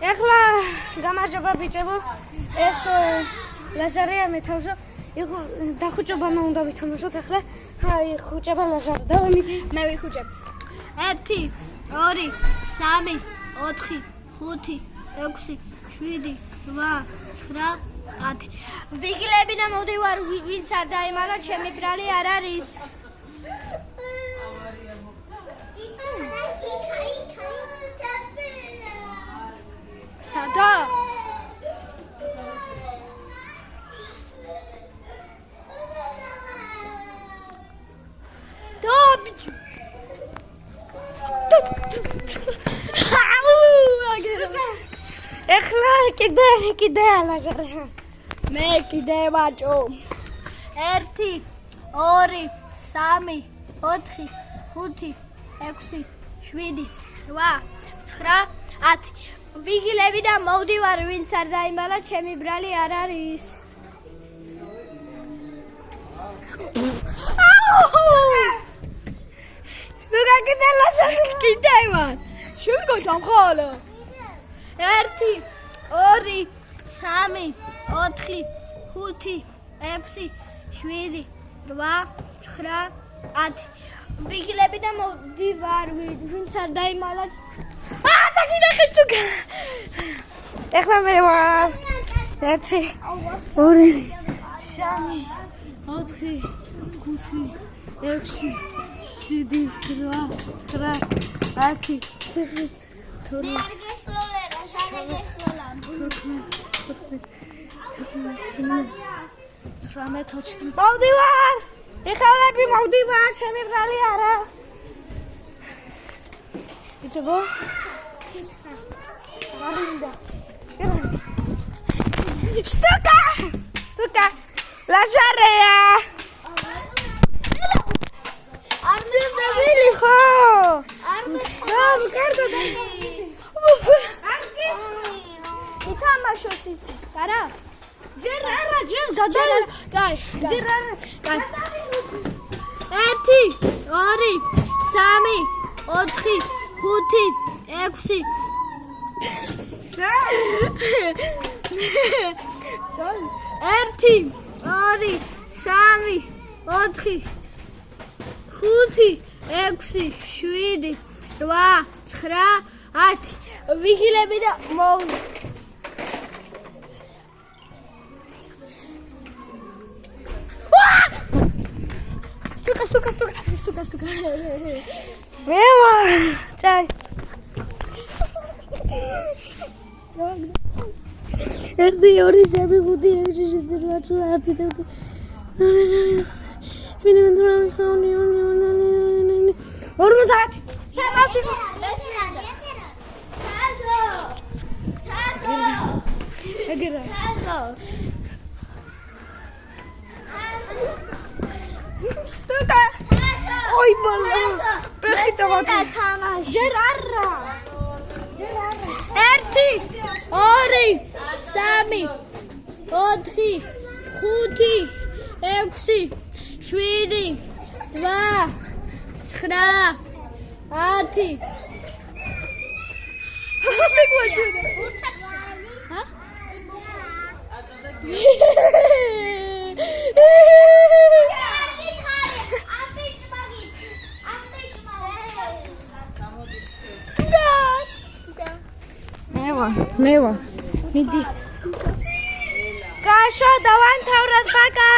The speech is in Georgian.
ეხლა გამარჯობა ბიჭებო. ეს ლაზარია მეთავშო. იქ დახუჭებანა უნდა ვითამაშოთ ახლა. აი ხუჭება ლაზარი. დავამი მე ვიხუჭებ. 1 2 3 4 5 6 7 8 9 10 ვიგილები და მოდივარ ვინც არ დაიმალა ჩემი ბრალი არ არის სადა ეხლა კიდე ლაზარი. მე კიდე ვაჭო 1 2 3 4 5 6 7 8 9 10 ვიგილები და მოვდივარ ვინც არ დაიმალა ჩემი ბრალი არ არის სტუგა კიდე ლაზარი. კიდე ვარ შევიგო დამხალა 1 2 3 4 5 6 7 8 9 10 ვიგილები და მოვდივარ ვინც არ დაიმალა და კიდე სტუგა ეხლა მე ვარ 1 2 3 4 5 6 7 8 9 10 მოვდივარ ეხალები მოვდივარ ჩემი ბრალი არა ბიჭებო სტუკა ლაზარია არ მივიდე ხო არ კარგო ითამაშოთ ის არა ჯერ გადაი კაი ჯერ არა 1 2 3 4 5 6 1 2 3 4 5 6 7 8 9 10 ვიგილები და სტუკა მე ვარ წაი 1 2 3 4 5 6 7 ой бала пехитавати ჯერ არა 1 2 3 4 5 6 7 8 9 10 მე ვარ მიდი კაშო დავანთავროთ ბაკა